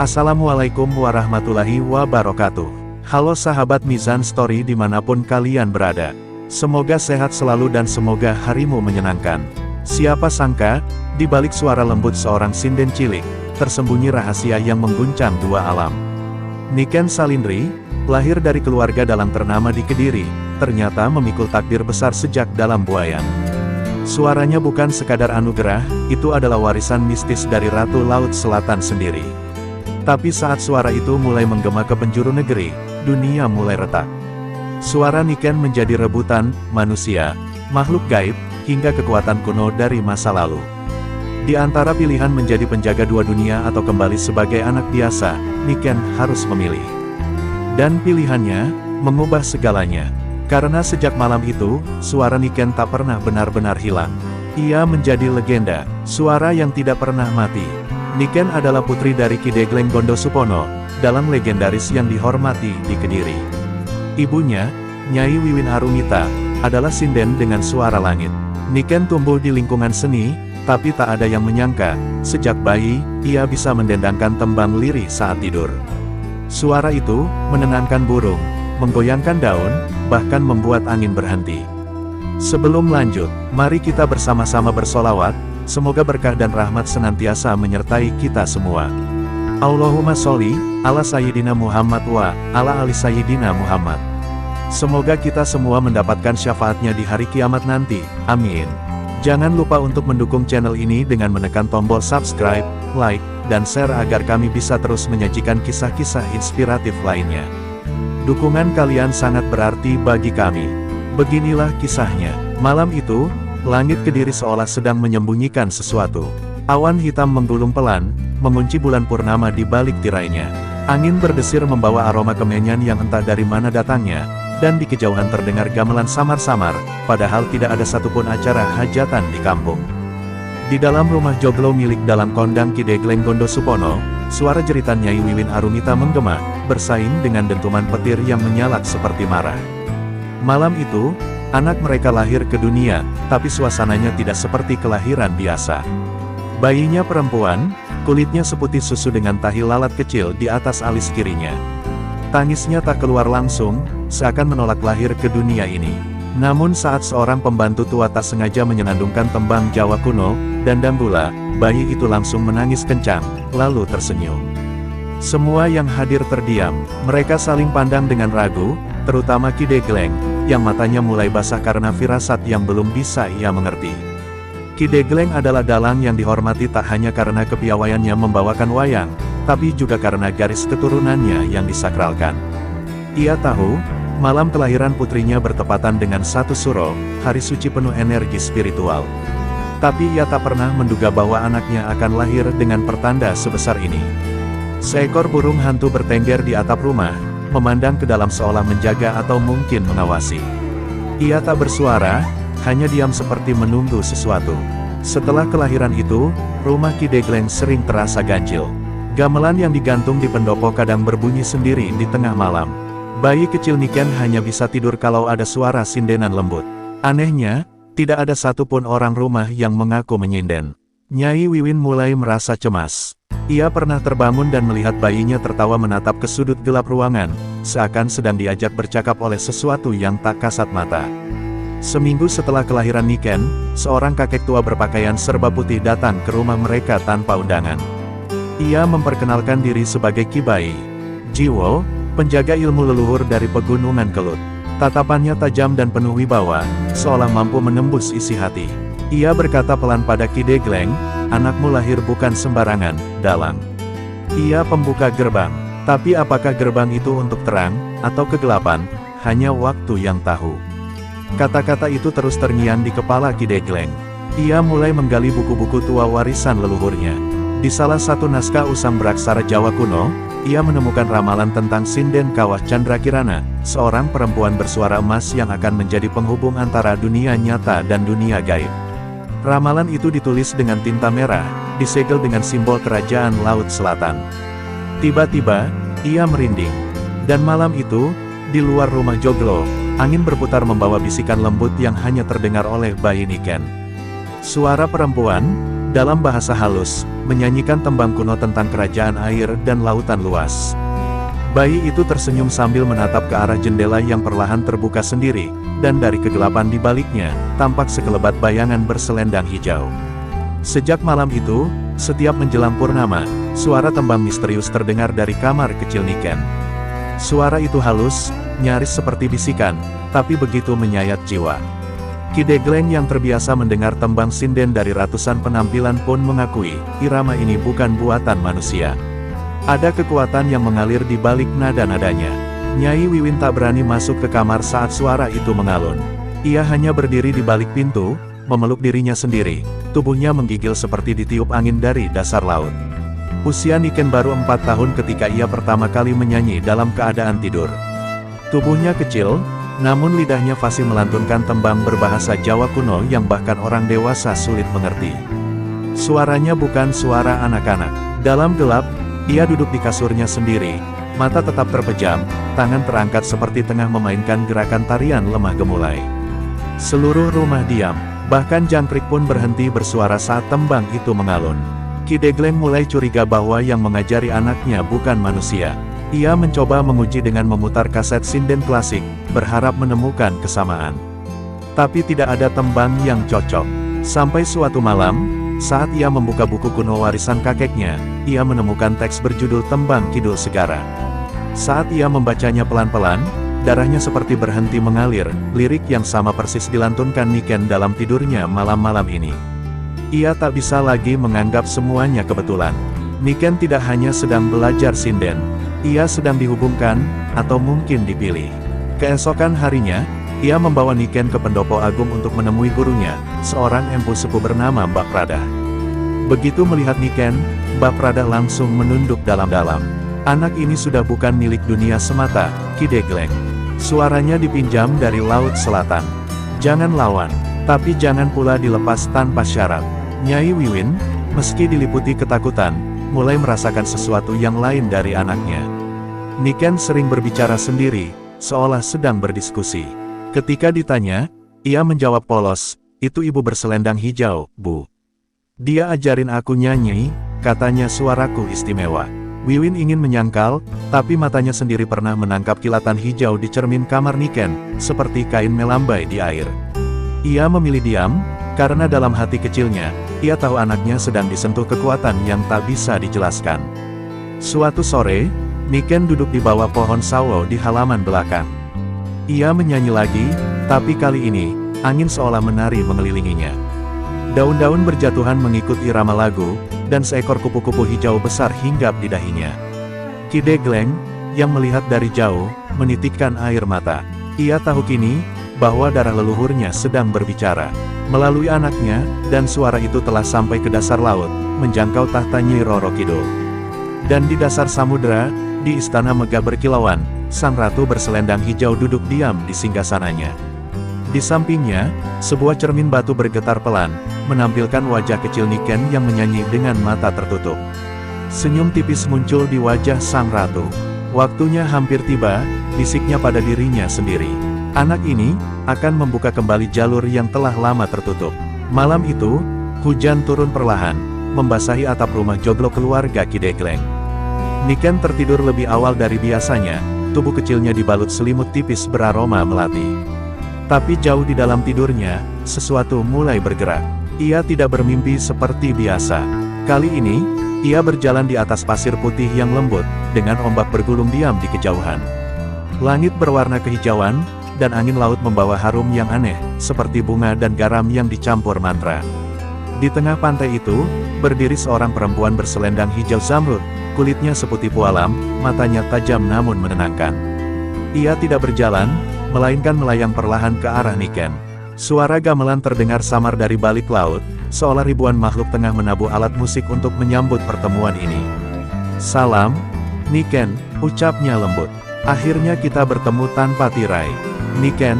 Assalamualaikum warahmatullahi wabarakatuh. Halo sahabat Mizan Story dimanapun kalian berada. Semoga sehat selalu dan semoga harimu menyenangkan. Siapa sangka, di balik suara lembut seorang sinden cilik, tersembunyi rahasia yang mengguncang dua alam. Niken Salindri, lahir dari keluarga dalang ternama di Kediri, ternyata memikul takdir besar sejak dalam buayan. Suaranya bukan sekadar anugerah, itu adalah warisan mistis dari Ratu Laut Selatan sendiri. Tapi saat suara itu mulai menggema ke penjuru negeri, dunia mulai retak. Suara Niken menjadi rebutan manusia, makhluk gaib, hingga kekuatan kuno dari masa lalu. Di antara pilihan menjadi penjaga dua dunia atau kembali sebagai anak biasa, Niken harus memilih. Dan pilihannya, mengubah segalanya. Karena sejak malam itu, suara Niken tak pernah benar-benar hilang. Ia menjadi legenda, suara yang tidak pernah mati. Niken adalah putri dari Ki Degleng Gondosupono, dalang legendaris yang dihormati di Kediri. Ibunya, Nyai Wiwin Arumita, adalah sinden dengan suara langit. Niken tumbuh di lingkungan seni, tapi tak ada yang menyangka, sejak bayi, ia bisa mendendangkan tembang lirih saat tidur. Suara itu, menenangkan burung, menggoyangkan daun, bahkan membuat angin berhenti. Sebelum lanjut, mari kita bersama-sama bersolawat, semoga berkah dan rahmat senantiasa menyertai kita semua. Allahumma sholli ala Sayyidina Muhammad wa ala ali Sayyidina Muhammad. Semoga kita semua mendapatkan syafaatnya di hari kiamat nanti, amin. Jangan lupa untuk mendukung channel ini dengan menekan tombol subscribe, like, dan share agar kami bisa terus menyajikan kisah-kisah inspiratif lainnya. Dukungan kalian sangat berarti bagi kami. Beginilah kisahnya. Malam itu, langit Kediri seolah sedang menyembunyikan sesuatu. Awan hitam menggulung pelan, mengunci bulan purnama di balik tirainya. Angin berdesir membawa aroma kemenyan yang entah dari mana datangnya, dan di kejauhan terdengar gamelan samar-samar, padahal tidak ada satupun acara hajatan di kampung. Di dalam rumah joglo milik dalang kondang Ki Degleng Gondosupono, suara jeritan Nyai Wiwin Arumita menggema, bersaing dengan dentuman petir yang menyalak seperti marah. Malam itu, anak mereka lahir ke dunia, tapi suasananya tidak seperti kelahiran biasa. Bayinya perempuan, kulitnya seputih susu dengan tahi lalat kecil di atas alis kirinya. Tangisnya tak keluar langsung, seakan menolak lahir ke dunia ini. Namun saat seorang pembantu tua tak sengaja menyenandungkan tembang Jawa kuno, dan Dambula, bayi itu langsung menangis kencang, lalu tersenyum. Semua yang hadir terdiam, mereka saling pandang dengan ragu, terutama Ki Degleng, yang matanya mulai basah karena firasat yang belum bisa ia mengerti. Ki Degleng adalah dalang yang dihormati tak hanya karena kepiawaiannya membawakan wayang, tapi juga karena garis keturunannya yang disakralkan. Ia tahu, malam kelahiran putrinya bertepatan dengan satu suro, hari suci penuh energi spiritual. Tapi ia tak pernah menduga bahwa anaknya akan lahir dengan pertanda sebesar ini. Seekor burung hantu bertengger di atap rumah, memandang ke dalam seolah menjaga atau mungkin mengawasi. Ia tak bersuara, hanya diam seperti menunggu sesuatu. Setelah kelahiran itu, rumah Ki Degleng sering terasa ganjil. Gamelan yang digantung di pendopo kadang berbunyi sendiri di tengah malam. Bayi kecil Niken hanya bisa tidur kalau ada suara sindenan lembut. Anehnya, tidak ada satupun orang rumah yang mengaku menyinden. Nyai Wiwin mulai merasa cemas. Ia pernah terbangun dan melihat bayinya tertawa menatap ke sudut gelap ruangan, seakan sedang diajak bercakap oleh sesuatu yang tak kasat mata. Seminggu setelah kelahiran Niken, seorang kakek tua berpakaian serba putih datang ke rumah mereka tanpa undangan. Ia memperkenalkan diri sebagai Ki Bai Jiwo, penjaga ilmu leluhur dari Pegunungan Kelut. Tatapannya tajam dan penuh wibawa, seolah mampu menembus isi hati. Ia berkata pelan pada Ki Degleng, anakmu lahir bukan sembarangan, dalang. Ia pembuka gerbang. Tapi apakah gerbang itu untuk terang, atau kegelapan, hanya waktu yang tahu. Kata-kata itu terus terngiang di kepala Ki Degleng. Ia mulai menggali buku-buku tua warisan leluhurnya. Di salah satu naskah usang beraksara Jawa kuno, ia menemukan ramalan tentang Sinden Kawah Candrakirana, seorang perempuan bersuara emas yang akan menjadi penghubung antara dunia nyata dan dunia gaib. Ramalan itu ditulis dengan tinta merah, disegel dengan simbol kerajaan Laut Selatan. Tiba-tiba, ia merinding. Dan malam itu, di luar rumah joglo, angin berputar membawa bisikan lembut yang hanya terdengar oleh bayi Niken. Suara perempuan, dalam bahasa halus, menyanyikan tembang kuno tentang kerajaan air dan lautan luas. Bayi itu tersenyum sambil menatap ke arah jendela yang perlahan terbuka sendiri, dan dari kegelapan di baliknya, tampak sekelebat bayangan berselendang hijau. Sejak malam itu, setiap menjelang purnama, suara tembang misterius terdengar dari kamar kecil Niken. Suara itu halus, nyaris seperti bisikan, tapi begitu menyayat jiwa. Ki Degleng yang terbiasa mendengar tembang sinden dari ratusan penampilan pun mengakui, irama ini bukan buatan manusia. Ada kekuatan yang mengalir di balik nada-nadanya. Nyai Wiwin tak berani masuk ke kamar saat suara itu mengalun. Ia hanya berdiri di balik pintu, memeluk dirinya sendiri. Tubuhnya menggigil seperti ditiup angin dari dasar laut. Usia Niken baru 4 tahun ketika ia pertama kali menyanyi dalam keadaan tidur. Tubuhnya kecil, namun lidahnya fasih melantunkan tembang berbahasa Jawa kuno yang bahkan orang dewasa sulit mengerti. Suaranya bukan suara anak-anak. Dalam gelap, ia duduk di kasurnya sendiri, mata tetap terpejam, tangan terangkat seperti tengah memainkan gerakan tarian lemah gemulai. Seluruh rumah diam, bahkan jangkrik pun berhenti bersuara saat tembang itu mengalun. Ki Degleng mulai curiga bahwa yang mengajari anaknya bukan manusia. Ia mencoba menguji dengan memutar kaset sinden klasik, berharap menemukan kesamaan. Tapi tidak ada tembang yang cocok. Sampai suatu malam, saat ia membuka buku kuno warisan kakeknya, ia menemukan teks berjudul Tembang Kidul Segara. Saat ia membacanya pelan-pelan, darahnya seperti berhenti mengalir, lirik yang sama persis dilantunkan Niken dalam tidurnya malam-malam ini. Ia tak bisa lagi menganggap semuanya kebetulan. Niken tidak hanya sedang belajar sinden, ia sedang dihubungkan, atau mungkin dipilih. Keesokan harinya, ia membawa Niken ke pendopo agung untuk menemui gurunya, seorang empu sepuh bernama Mbak Prada. Begitu melihat Niken, Mbak Prada langsung menunduk dalam-dalam. Anak ini sudah bukan milik dunia semata, Ki Degleng. Suaranya dipinjam dari Laut Selatan. Jangan lawan, tapi jangan pula dilepas tanpa syarat. Nyai Wiwin, meski diliputi ketakutan, mulai merasakan sesuatu yang lain dari anaknya. Niken sering berbicara sendiri, seolah sedang berdiskusi. Ketika ditanya, ia menjawab polos, "Itu ibu berselendang hijau, Bu. Dia ajarin aku nyanyi, katanya suaraku istimewa." Wiwin ingin menyangkal, tapi matanya sendiri pernah menangkap kilatan hijau di cermin kamar Niken, seperti kain melambai di air. Ia memilih diam, karena dalam hati kecilnya, ia tahu anaknya sedang disentuh kekuatan yang tak bisa dijelaskan. Suatu sore, Niken duduk di bawah pohon sawo di halaman belakang. Ia menyanyi lagi, tapi kali ini, angin seolah menari mengelilinginya. Daun-daun berjatuhan mengikut irama lagu, dan seekor kupu-kupu hijau besar hinggap di dahinya. Ki Degleng, yang melihat dari jauh, menitikkan air mata. Ia tahu kini, bahwa darah leluhurnya sedang berbicara. Melalui anaknya, dan suara itu telah sampai ke dasar laut, menjangkau tahta Nyi Roro Kidul. Dan di dasar samudera, di istana megah berkilauan, sang ratu berselendang hijau duduk diam di singgasananya. Di sampingnya, sebuah cermin batu bergetar pelan, menampilkan wajah kecil Niken yang menyanyi dengan mata tertutup. Senyum tipis muncul di wajah sang ratu. Waktunya hampir tiba, bisiknya pada dirinya sendiri. Anak ini, akan membuka kembali jalur yang telah lama tertutup. Malam itu, hujan turun perlahan, membasahi atap rumah joglo keluarga Ki Degleng. Niken tertidur lebih awal dari biasanya, tubuh kecilnya dibalut selimut tipis beraroma melati. Tapi jauh di dalam tidurnya, sesuatu mulai bergerak. Ia tidak bermimpi seperti biasa. Kali ini, ia berjalan di atas pasir putih yang lembut, dengan ombak bergulung diam di kejauhan. Langit berwarna kehijauan, dan angin laut membawa harum yang aneh, seperti bunga dan garam yang dicampur mantra. Di tengah pantai itu, berdiri seorang perempuan berselendang hijau zamrud, kulitnya seputih pualam, matanya tajam namun menenangkan. Ia tidak berjalan, melainkan melayang perlahan ke arah Niken. Suara gamelan terdengar samar dari balik laut, seolah ribuan makhluk tengah menabuh alat musik untuk menyambut pertemuan ini. "Salam, Niken," ucapnya lembut. "Akhirnya kita bertemu tanpa tirai." Niken,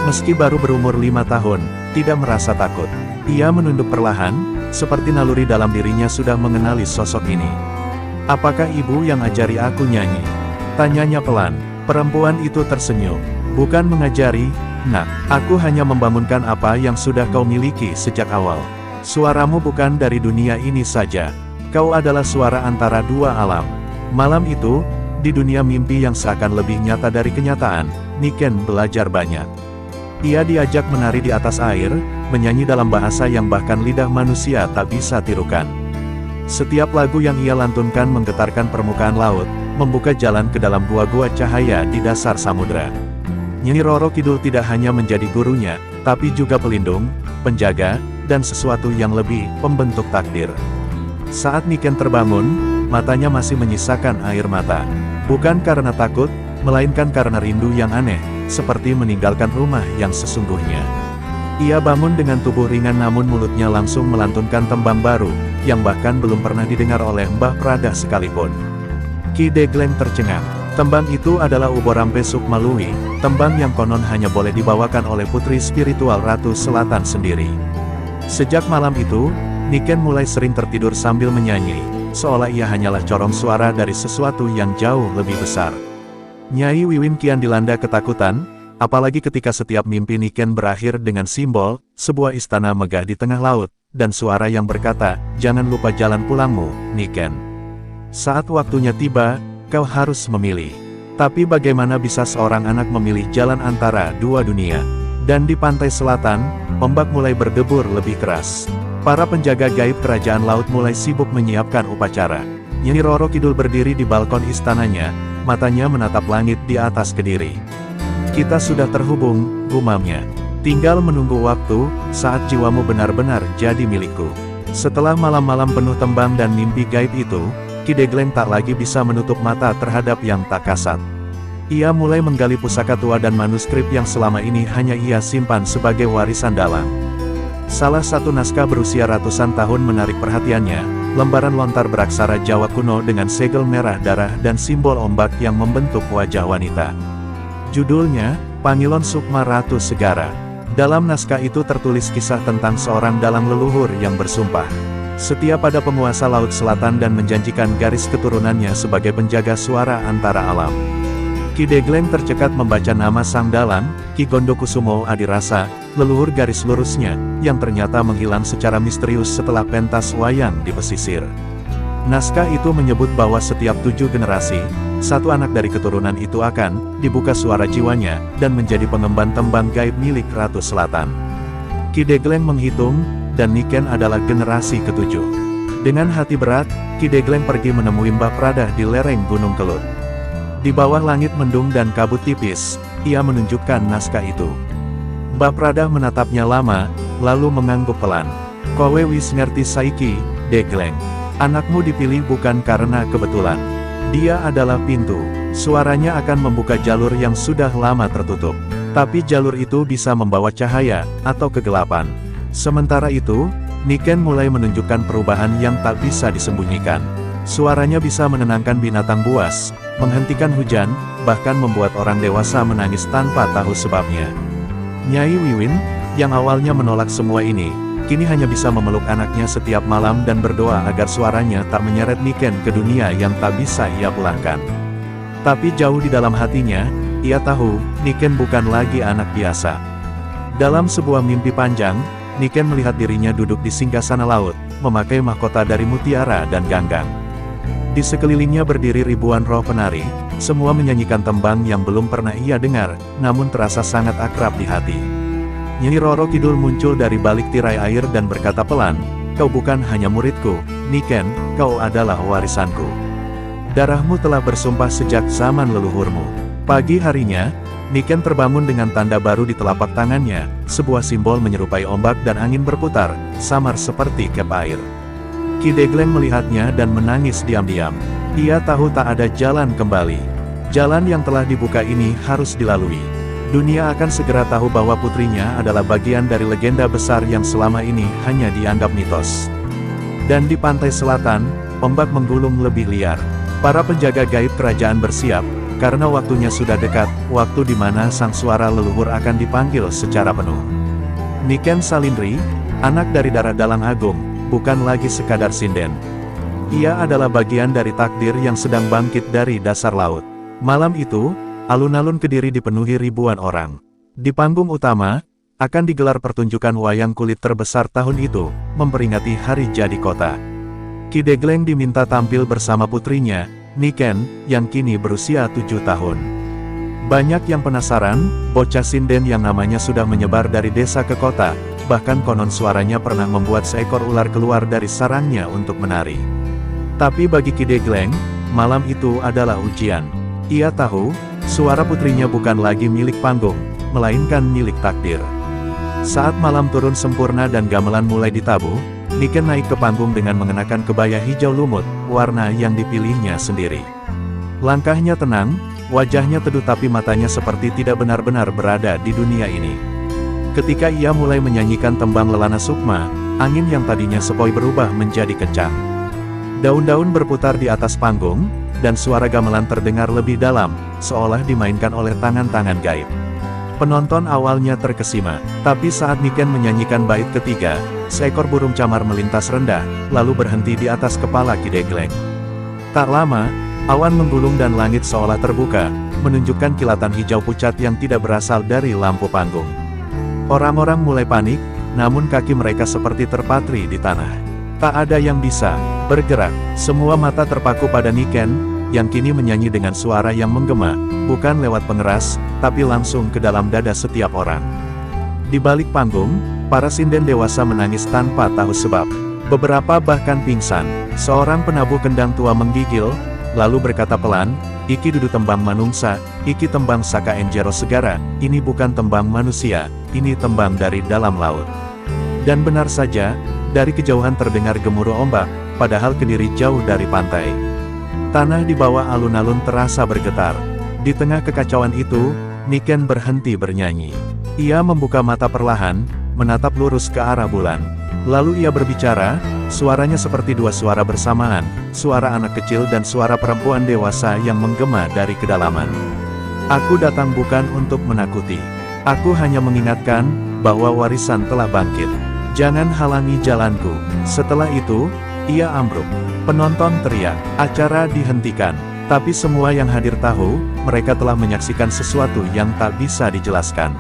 meski baru berumur 5 tahun, tidak merasa takut. Ia menunduk perlahan, seperti naluri dalam dirinya sudah mengenali sosok ini. "Apakah ibu yang ajari aku nyanyi?" tanyanya pelan. Perempuan itu tersenyum. "Bukan mengajari, Nak. Aku hanya membangunkan apa yang sudah kau miliki sejak awal." Suaramu bukan dari dunia ini saja. Kau adalah suara antara dua alam. Malam itu, di dunia mimpi yang seakan lebih nyata dari kenyataan, Niken belajar banyak. Ia diajak menari di atas air, menyanyi dalam bahasa yang bahkan lidah manusia tak bisa tirukan. Setiap lagu yang ia lantunkan menggetarkan permukaan laut, membuka jalan ke dalam gua-gua cahaya di dasar samudera. Nyi Roro Kidul tidak hanya menjadi gurunya, tapi juga pelindung, penjaga, dan sesuatu yang lebih, pembentuk takdir. Saat Niken terbangun, matanya masih menyisakan air mata. Bukan karena takut, melainkan karena rindu yang aneh, seperti meninggalkan rumah yang sesungguhnya. Ia bangun dengan tubuh ringan namun mulutnya langsung melantunkan tembang baru, yang bahkan belum pernah didengar oleh Mbah Prada sekalipun. Ki Degleng tercengang. Tembang itu adalah Uborampe Sukmalui, tembang yang konon hanya boleh dibawakan oleh putri spiritual Ratu Selatan sendiri. Sejak malam itu, Niken mulai sering tertidur sambil menyanyi, seolah ia hanyalah corong suara dari sesuatu yang jauh lebih besar. Nyai Wiwin kian dilanda ketakutan, apalagi ketika setiap mimpi Niken berakhir dengan simbol, sebuah istana megah di tengah laut, dan suara yang berkata, "Jangan lupa jalan pulangmu, Niken. Saat waktunya tiba, kau harus memilih." Tapi bagaimana bisa seorang anak memilih jalan antara dua dunia? Dan di pantai selatan, ombak mulai berdebur lebih keras. Para penjaga gaib kerajaan laut mulai sibuk menyiapkan upacara. Nyi Roro Kidul berdiri di balkon istananya, matanya menatap langit di atas Kediri. "Kita sudah terhubung," gumamnya. "Tinggal menunggu waktu, saat jiwamu benar-benar jadi milikku." Setelah malam-malam penuh tembang dan mimpi gaib itu, Ki Degleng tak lagi bisa menutup mata terhadap yang tak kasat. Ia mulai menggali pusaka tua dan manuskrip yang selama ini hanya ia simpan sebagai warisan dalang. Salah satu naskah berusia ratusan tahun menarik perhatiannya, lembaran lontar beraksara Jawa kuno dengan segel merah darah dan simbol ombak yang membentuk wajah wanita. Judulnya, Pangilon Sukma Ratu Segara. Dalam naskah itu tertulis kisah tentang seorang dalang leluhur yang bersumpah setia pada penguasa Laut Selatan dan menjanjikan garis keturunannya sebagai penjaga suara antara alam. Ki Degleng tercekat membaca nama sang dalang, Ki Gondokusumo Adirasa, leluhur garis lurusnya, yang ternyata menghilang secara misterius setelah pentas wayang di pesisir. Naskah itu menyebut bahwa setiap 7 generasi, satu anak dari keturunan itu akan dibuka suara jiwanya, dan menjadi pengemban tembang gaib milik Ratu Selatan. Ki Degleng menghitung, dan Niken adalah generasi ke-7. Dengan hati berat, Ki Degleng pergi menemui Mbah Prada di lereng Gunung Kelut. Di bawah langit mendung dan kabut tipis, ia menunjukkan naskah itu. Mbah Prada menatapnya lama, lalu mengangguk pelan. "Kowe wis ngerti saiki, Degleng. Anakmu dipilih bukan karena kebetulan. Dia adalah pintu. Suaranya akan membuka jalur yang sudah lama tertutup. Tapi jalur itu bisa membawa cahaya, atau kegelapan." Sementara itu, Niken mulai menunjukkan perubahan yang tak bisa disembunyikan. Suaranya bisa menenangkan binatang buas, menghentikan hujan, bahkan membuat orang dewasa menangis tanpa tahu sebabnya. Nyai Wiwin, yang awalnya menolak semua ini, kini hanya bisa memeluk anaknya setiap malam dan berdoa agar suaranya tak menyeret Niken ke dunia yang tak bisa ia pulangkan. Tapi jauh di dalam hatinya, ia tahu, Niken bukan lagi anak biasa. Dalam sebuah mimpi panjang, Niken melihat dirinya duduk di singgasana laut, memakai mahkota dari mutiara dan ganggang. Di sekelilingnya berdiri ribuan roh penari, semua menyanyikan tembang yang belum pernah ia dengar, namun terasa sangat akrab di hati. Nyi Roro Kidul muncul dari balik tirai air dan berkata pelan, "Kau bukan hanya muridku, Niken, kau adalah warisanku. Darahmu telah bersumpah sejak zaman leluhurmu." Pagi harinya, Niken terbangun dengan tanda baru di telapak tangannya, sebuah simbol menyerupai ombak dan angin berputar, samar seperti kep air. Ki Degleng melihatnya dan menangis diam-diam. Ia tahu tak ada jalan kembali. Jalan yang telah dibuka ini harus dilalui. Dunia akan segera tahu bahwa putrinya adalah bagian dari legenda besar yang selama ini hanya dianggap mitos. Dan di pantai selatan, ombak menggulung lebih liar. Para penjaga gaib kerajaan bersiap, karena waktunya sudah dekat, waktu di mana sang suara leluhur akan dipanggil secara penuh. Niken Salindri, anak dari darah dalang agung, bukan lagi sekadar sinden. Ia adalah bagian dari takdir yang sedang bangkit dari dasar laut. Malam itu, alun-alun Kediri dipenuhi ribuan orang. Di panggung utama, akan digelar pertunjukan wayang kulit terbesar tahun itu, memperingati hari jadi kota. Ki Degleng diminta tampil bersama putrinya, Niken, yang kini berusia 7 tahun. Banyak yang penasaran, bocah sinden yang namanya sudah menyebar dari desa ke kota, bahkan konon suaranya pernah membuat seekor ular keluar dari sarangnya untuk menari. Tapi bagi Ki Degleng, malam itu adalah ujian. Ia tahu, suara putrinya bukan lagi milik panggung, melainkan milik takdir. Saat malam turun sempurna dan gamelan mulai ditabuh, Niken naik ke panggung dengan mengenakan kebaya hijau lumut, warna yang dipilihnya sendiri. Langkahnya tenang, wajahnya teduh tapi matanya seperti tidak benar-benar berada di dunia ini. Ketika ia mulai menyanyikan tembang Lelana Sukma, angin yang tadinya sepoi berubah menjadi kencang. Daun-daun berputar di atas panggung, dan suara gamelan terdengar lebih dalam, seolah dimainkan oleh tangan-tangan gaib. Penonton awalnya terkesima, tapi saat Niken menyanyikan bait ketiga, seekor burung camar melintas rendah, lalu berhenti di atas kepala Ki Degleng. Tak lama, awan menggulung dan langit seolah terbuka, menunjukkan kilatan hijau pucat yang tidak berasal dari lampu panggung. Orang-orang mulai panik, namun kaki mereka seperti terpatri di tanah. Tak ada yang bisa bergerak, semua mata terpaku pada Niken, yang kini menyanyi dengan suara yang menggema, bukan lewat pengeras, tapi langsung ke dalam dada setiap orang. Di balik panggung, para sinden dewasa menangis tanpa tahu sebab. Beberapa bahkan pingsan. Seorang penabuh kendang tua menggigil, lalu berkata pelan, "Iki dudu tembang manungsa, iki tembang saka enjero segara, ini bukan tembang manusia, ini tembang dari dalam laut." Dan benar saja, dari kejauhan terdengar gemuruh ombak, padahal Kediri jauh dari pantai. Tanah di bawah alun-alun terasa bergetar. Di tengah kekacauan itu, Niken berhenti bernyanyi. Ia membuka mata perlahan, menatap lurus ke arah bulan. Lalu ia berbicara, suaranya seperti dua suara bersamaan, suara anak kecil dan suara perempuan dewasa yang menggema dari kedalaman. "Aku datang bukan untuk menakuti. Aku hanya mengingatkan, bahwa warisan telah bangkit. Jangan halangi jalanku." Setelah itu, ia ambruk. Penonton teriak, acara dihentikan. Tapi semua yang hadir tahu, mereka telah menyaksikan sesuatu yang tak bisa dijelaskan.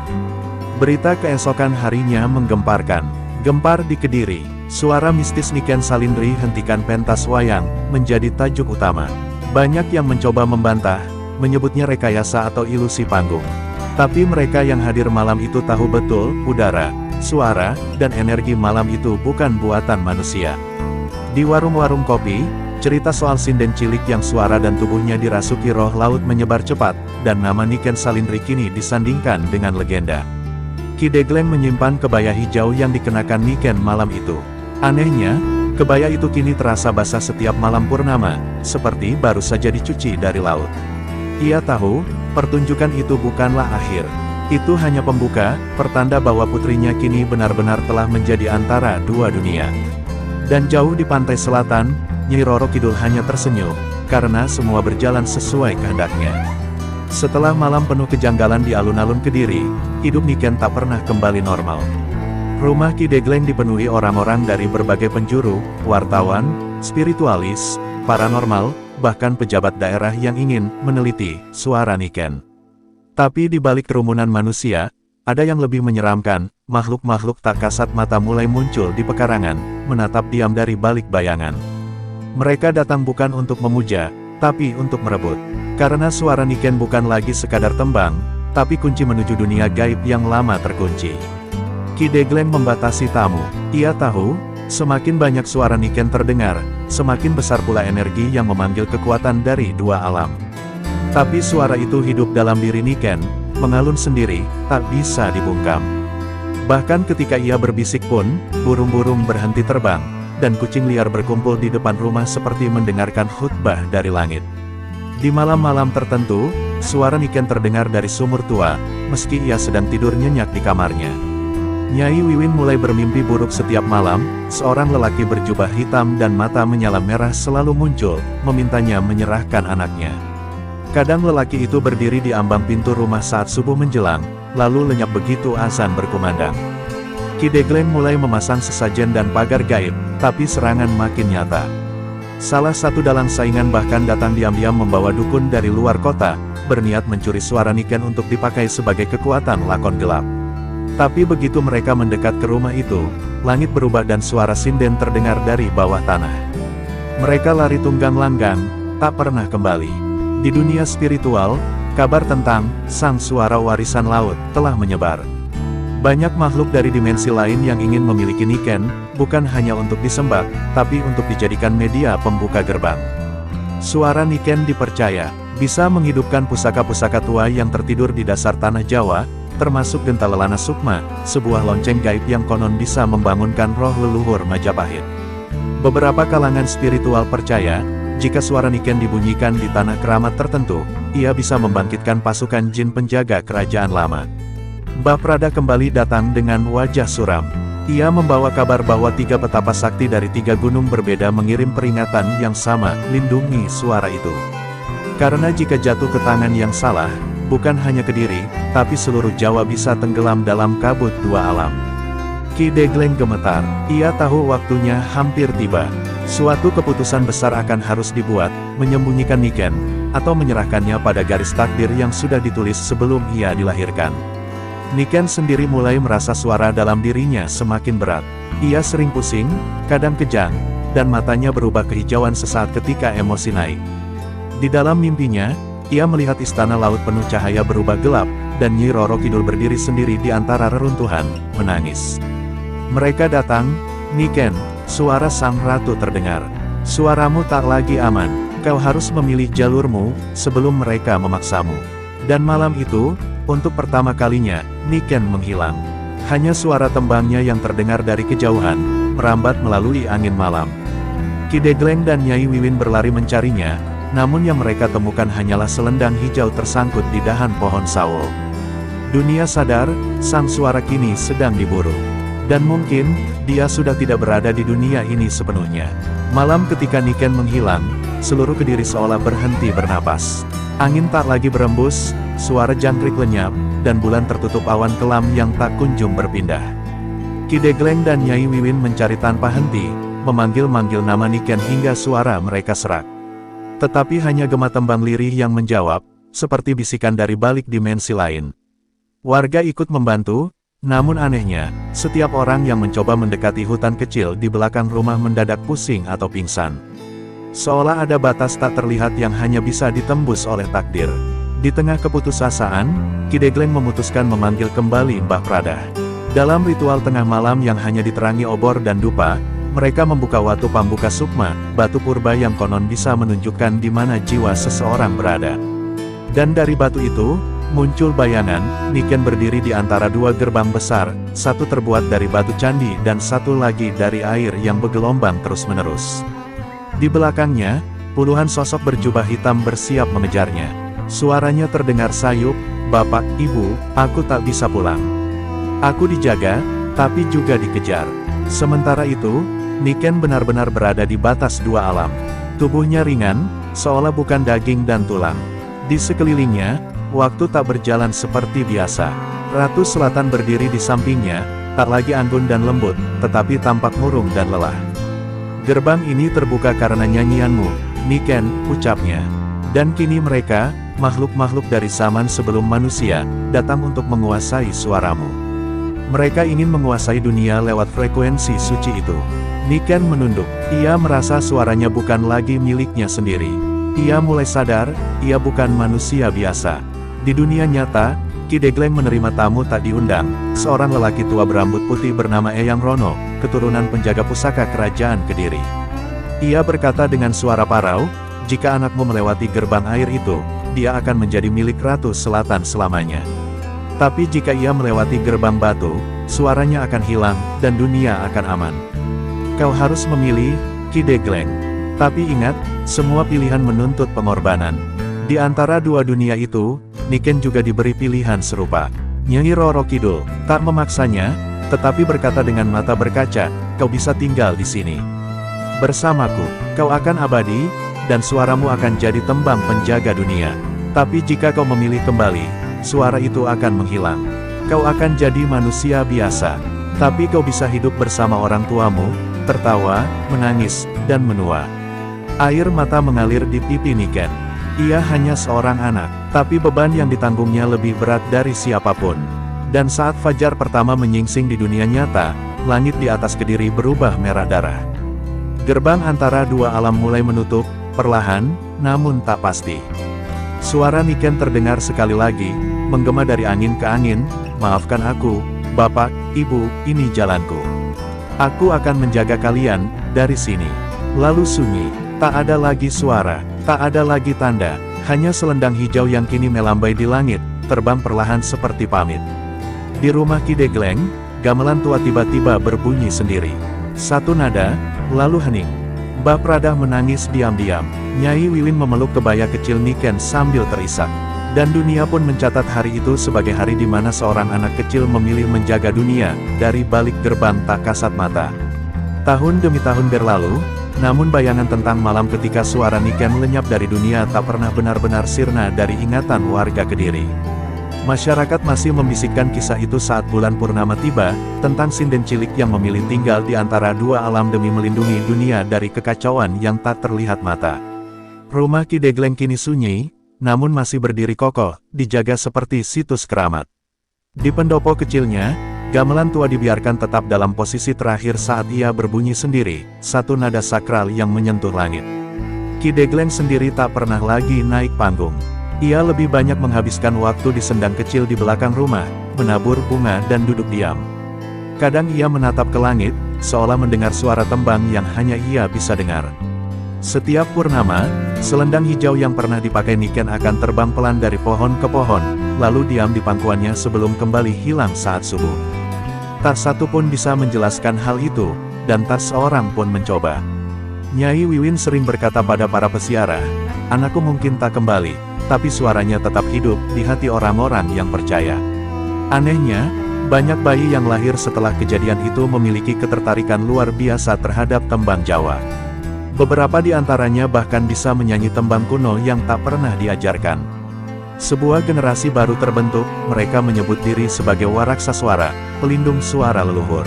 Berita keesokan harinya menggemparkan. Gempar di Kediri, suara mistis Niken Salindri hentikan pentas wayang, menjadi tajuk utama. Banyak yang mencoba membantah, menyebutnya rekayasa atau ilusi panggung. Tapi mereka yang hadir malam itu tahu betul, udara, suara, dan energi malam itu bukan buatan manusia. Di warung-warung kopi, cerita soal sinden cilik yang suara dan tubuhnya dirasuki roh laut menyebar cepat, dan nama Niken Salindri kini disandingkan dengan legenda. Ki Degleng menyimpan kebaya hijau yang dikenakan Niken malam itu. Anehnya, kebaya itu kini terasa basah setiap malam purnama, seperti baru saja dicuci dari laut. Ia tahu, pertunjukan itu bukanlah akhir. Itu hanya pembuka, pertanda bahwa putrinya kini benar-benar telah menjadi antara dua dunia. Dan jauh di pantai selatan, Nyi Roro Kidul hanya tersenyum, karena semua berjalan sesuai kehendaknya. Setelah malam penuh kejanggalan di alun-alun Kediri, hidup Niken tak pernah kembali normal. Rumah Ki Degleng dipenuhi orang-orang dari berbagai penjuru, wartawan, spiritualis, paranormal, bahkan pejabat daerah yang ingin meneliti suara Niken. Tapi di balik kerumunan manusia, ada yang lebih menyeramkan, makhluk-makhluk tak kasat mata mulai muncul di pekarangan, menatap diam dari balik bayangan. Mereka datang bukan untuk memuja, tapi untuk merebut. Karena suara Niken bukan lagi sekadar tembang, tapi kunci menuju dunia gaib yang lama terkunci. Ki Degleng membatasi tamu. Ia tahu, semakin banyak suara Niken terdengar, semakin besar pula energi yang memanggil kekuatan dari dua alam. Tapi suara itu hidup dalam diri Niken, mengalun sendiri, tak bisa dibungkam. Bahkan ketika ia berbisik pun, burung-burung berhenti terbang, dan kucing liar berkumpul di depan rumah seperti mendengarkan khutbah dari langit. Di malam-malam tertentu, suara Niken terdengar dari sumur tua, meski ia sedang tidur nyenyak di kamarnya. Nyai Wiwin mulai bermimpi buruk setiap malam, seorang lelaki berjubah hitam dan mata menyala merah selalu muncul, memintanya menyerahkan anaknya. Kadang lelaki itu berdiri di ambang pintu rumah saat subuh menjelang, lalu lenyap begitu azan berkumandang. Ki Degleng mulai memasang sesajen dan pagar gaib, tapi serangan makin nyata. Salah satu dalang saingan bahkan datang diam-diam membawa dukun dari luar kota, berniat mencuri suara Niken untuk dipakai sebagai kekuatan lakon gelap. Tapi begitu mereka mendekat ke rumah itu, langit berubah dan suara sinden terdengar dari bawah tanah. Mereka lari tunggang langgang, tak pernah kembali. Di dunia spiritual, kabar tentang sang suara warisan laut telah menyebar. Banyak makhluk dari dimensi lain yang ingin memiliki Niken, bukan hanya untuk disembah, tapi untuk dijadikan media pembuka gerbang. Suara Niken dipercaya bisa menghidupkan pusaka-pusaka tua yang tertidur di dasar tanah Jawa, termasuk Gentalalana Sukma, sebuah lonceng gaib yang konon bisa membangunkan roh leluhur Majapahit. Beberapa kalangan spiritual percaya, jika suara Niken dibunyikan di tanah keramat tertentu, ia bisa membangkitkan pasukan jin penjaga kerajaan lama. Mbah Prada kembali datang dengan wajah suram. Ia membawa kabar bahwa 3 petapa sakti dari 3 gunung berbeda mengirim peringatan yang sama, lindungi suara itu. Karena jika jatuh ke tangan yang salah, bukan hanya Kediri, tapi seluruh Jawa bisa tenggelam dalam kabut 2 alam. Ki Degleng gemetar, ia tahu waktunya hampir tiba. Suatu keputusan besar akan harus dibuat, menyembunyikan Niken, atau menyerahkannya pada garis takdir yang sudah ditulis sebelum ia dilahirkan. Niken sendiri mulai merasa suara dalam dirinya semakin berat. Ia sering pusing, kadang kejang, dan matanya berubah kehijauan sesaat ketika emosi naik. Di dalam mimpinya, ia melihat istana laut penuh cahaya berubah gelap, dan Nyi Roro Kidul berdiri sendiri di antara reruntuhan, menangis. Mereka datang, Niken, suara sang ratu terdengar. Suaramu tak lagi aman, kau harus memilih jalurmu, sebelum mereka memaksamu. Dan malam itu, untuk pertama kalinya, Niken menghilang. Hanya suara tembangnya yang terdengar dari kejauhan, merambat melalui angin malam. Ki Degleng dan Nyai Wiwin berlari mencarinya, namun yang mereka temukan hanyalah selendang hijau tersangkut di dahan pohon sawo. Dunia sadar, sang suara kini sedang diburu. Dan mungkin, dia sudah tidak berada di dunia ini sepenuhnya. Malam ketika Niken menghilang, seluruh Kediri seolah berhenti bernapas. Angin tak lagi berembus, suara jangkrik lenyap, dan bulan tertutup awan kelam yang tak kunjung berpindah. Ki Degleng dan Nyai Wiwin mencari tanpa henti, memanggil-manggil nama Niken hingga suara mereka serak. Tetapi hanya gema tembang lirih yang menjawab, seperti bisikan dari balik dimensi lain. Warga ikut membantu, namun anehnya, setiap orang yang mencoba mendekati hutan kecil di belakang rumah mendadak pusing atau pingsan. Seolah ada batas tak terlihat yang hanya bisa ditembus oleh takdir. Di tengah keputusasaan, Ki Degleng memutuskan memanggil kembali Mbah Prada. Dalam ritual tengah malam yang hanya diterangi obor dan dupa, mereka membuka Watu Pambuka Sukma, batu purba yang konon bisa menunjukkan di mana jiwa seseorang berada. Dan dari batu itu, muncul bayangan, Niken berdiri di antara 2 gerbang besar, satu terbuat dari batu candi dan satu lagi dari air yang bergelombang terus-menerus. Di belakangnya, puluhan sosok berjubah hitam bersiap mengejarnya. Suaranya terdengar sayup, "Bapak, Ibu, aku tak bisa pulang. Aku dijaga, tapi juga dikejar." Sementara itu, Niken benar-benar berada di batas 2 alam. Tubuhnya ringan, seolah bukan daging dan tulang. Di sekelilingnya, waktu tak berjalan seperti biasa. Ratu Selatan berdiri di sampingnya, tak lagi anggun dan lembut, tetapi tampak murung dan lelah. "Gerbang ini terbuka karena nyanyianmu, Niken," ucapnya. Dan kini mereka, makhluk-makhluk dari zaman sebelum manusia, datang untuk menguasai suaramu. Mereka ingin menguasai dunia lewat frekuensi suci itu. Niken menunduk. Ia merasa suaranya bukan lagi miliknya sendiri. Ia mulai sadar, ia bukan manusia biasa. Di dunia nyata, Ki Degleng menerima tamu tak diundang, seorang lelaki tua berambut putih bernama Eyang Rono, keturunan penjaga pusaka kerajaan Kediri. Ia berkata dengan suara parau, "Jika anakmu melewati gerbang air itu, dia akan menjadi milik Ratu Selatan selamanya. Tapi jika ia melewati gerbang batu, suaranya akan hilang, dan dunia akan aman. Kau harus memilih, Ki Degleng. Tapi ingat, semua pilihan menuntut pengorbanan." Di antara 2 dunia itu, Niken juga diberi pilihan serupa. Nyai Roro Kidul tak memaksanya, tetapi berkata dengan mata berkaca, "Kau bisa tinggal di sini. Bersamaku, kau akan abadi, dan suaramu akan jadi tembang penjaga dunia. Tapi jika kau memilih kembali, suara itu akan menghilang. Kau akan jadi manusia biasa. Tapi kau bisa hidup bersama orang tuamu, tertawa, menangis, dan menua." Air mata mengalir di pipi Niken. Ia hanya seorang anak, tapi beban yang ditanggungnya lebih berat dari siapapun. Dan saat fajar pertama menyingsing di dunia nyata, langit di atas Kediri berubah merah darah. Gerbang antara dua alam mulai menutup, perlahan, namun tak pasti. Suara Niken terdengar sekali lagi, menggema dari angin ke angin, "Maafkan aku, Bapak, Ibu, ini jalanku. Aku akan menjaga kalian, dari sini." Lalu sunyi, tak ada lagi suara, tak ada lagi tanda, hanya selendang hijau yang kini melambai di langit, terbang perlahan seperti pamit. Di rumah Ki Degleng, gamelan tua tiba-tiba berbunyi sendiri. Satu nada, lalu hening. Mbah Pradah menangis diam-diam. Nyai Wiwin memeluk kebaya kecil Niken sambil terisak. Dan dunia pun mencatat hari itu sebagai hari di mana seorang anak kecil memilih menjaga dunia, dari balik gerbang tak kasat mata. Tahun demi tahun berlalu, namun bayangan tentang malam ketika suara Niken lenyap dari dunia tak pernah benar-benar sirna dari ingatan warga Kediri. Masyarakat masih membisikkan kisah itu saat bulan purnama tiba, tentang sinden cilik yang memilih tinggal di antara dua alam demi melindungi dunia dari kekacauan yang tak terlihat mata. Rumah Ki Degleng kini sunyi, namun masih berdiri kokoh, dijaga seperti situs keramat. Di pendopo kecilnya, gamelan tua dibiarkan tetap dalam posisi terakhir saat ia berbunyi sendiri, satu nada sakral yang menyentuh langit. Ki Degleng sendiri tak pernah lagi naik panggung. Ia lebih banyak menghabiskan waktu di sendang kecil di belakang rumah, menabur bunga dan duduk diam. Kadang ia menatap ke langit, seolah mendengar suara tembang yang hanya ia bisa dengar. Setiap purnama, selendang hijau yang pernah dipakai Niken akan terbang pelan dari pohon ke pohon, lalu diam di pangkuannya sebelum kembali hilang saat subuh. Tak satu pun bisa menjelaskan hal itu, dan tak seorang pun mencoba. Nyai Wiwin sering berkata pada para pesiara, "Anakku mungkin tak kembali, tapi suaranya tetap hidup di hati orang-orang yang percaya." Anehnya, banyak bayi yang lahir setelah kejadian itu memiliki ketertarikan luar biasa terhadap tembang Jawa. Beberapa di antaranya bahkan bisa menyanyi tembang kuno yang tak pernah diajarkan. Sebuah generasi baru terbentuk, mereka menyebut diri sebagai waraksa suara, pelindung suara leluhur.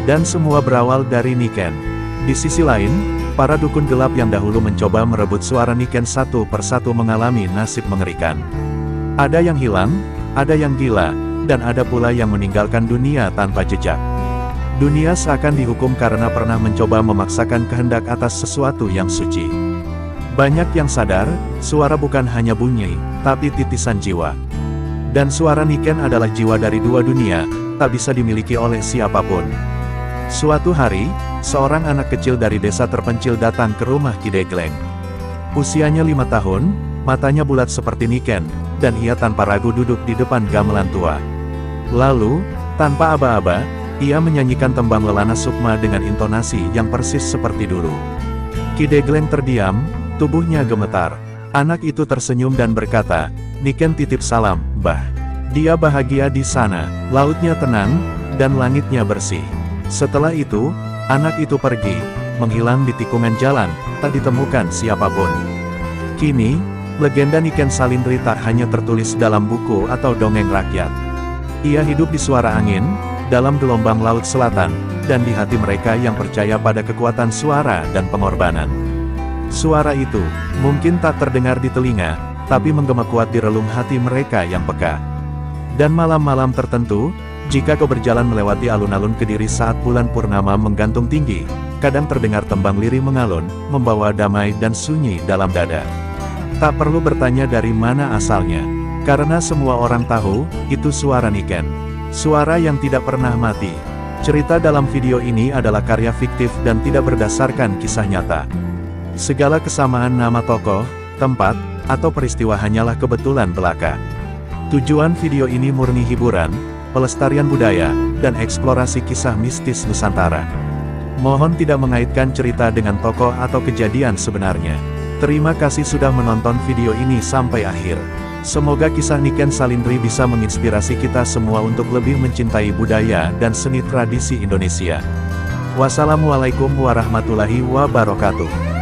Dan semua berawal dari Niken. Di sisi lain, para dukun gelap yang dahulu mencoba merebut suara Niken satu persatu mengalami nasib mengerikan. Ada yang hilang, ada yang gila, dan ada pula yang meninggalkan dunia tanpa jejak. Dunia seakan dihukum karena pernah mencoba memaksakan kehendak atas sesuatu yang suci. Banyak yang sadar, suara bukan hanya bunyi, tapi titisan jiwa. Dan suara Niken adalah jiwa dari dua dunia, tak bisa dimiliki oleh siapapun. Suatu hari, seorang anak kecil dari desa terpencil datang ke rumah Ki Degleng. Usianya 5 tahun, matanya bulat seperti Niken, dan ia tanpa ragu duduk di depan gamelan tua. Lalu, tanpa aba-aba, ia menyanyikan tembang Lelana Sukma dengan intonasi yang persis seperti dulu. Ki Degleng terdiam, tubuhnya gemetar. Anak itu tersenyum dan berkata, "Niken titip salam, Mbah. Dia bahagia di sana, lautnya tenang, dan langitnya bersih." Setelah itu, anak itu pergi, menghilang di tikungan jalan, tak ditemukan siapapun. Kini, legenda Niken Salindri tak hanya tertulis dalam buku atau dongeng rakyat. Ia hidup di suara angin, dalam gelombang laut selatan, dan di hati mereka yang percaya pada kekuatan suara dan pengorbanan. Suara itu, mungkin tak terdengar di telinga, tapi menggema kuat di relung hati mereka yang peka. Dan malam-malam tertentu, jika kau berjalan melewati alun-alun Kediri saat bulan purnama menggantung tinggi, kadang terdengar tembang lirih mengalun, membawa damai dan sunyi dalam dada. Tak perlu bertanya dari mana asalnya, karena semua orang tahu, itu suara Niken. Suara yang tidak pernah mati. Cerita dalam video ini adalah karya fiktif dan tidak berdasarkan kisah nyata. Segala kesamaan nama tokoh, tempat, atau peristiwa hanyalah kebetulan belaka. Tujuan video ini murni hiburan, pelestarian budaya, dan eksplorasi kisah mistis Nusantara. Mohon tidak mengaitkan cerita dengan tokoh atau kejadian sebenarnya. Terima kasih sudah menonton video ini sampai akhir. Semoga kisah Niken Salindri bisa menginspirasi kita semua untuk lebih mencintai budaya dan seni tradisi Indonesia. Wassalamualaikum warahmatullahi wabarakatuh.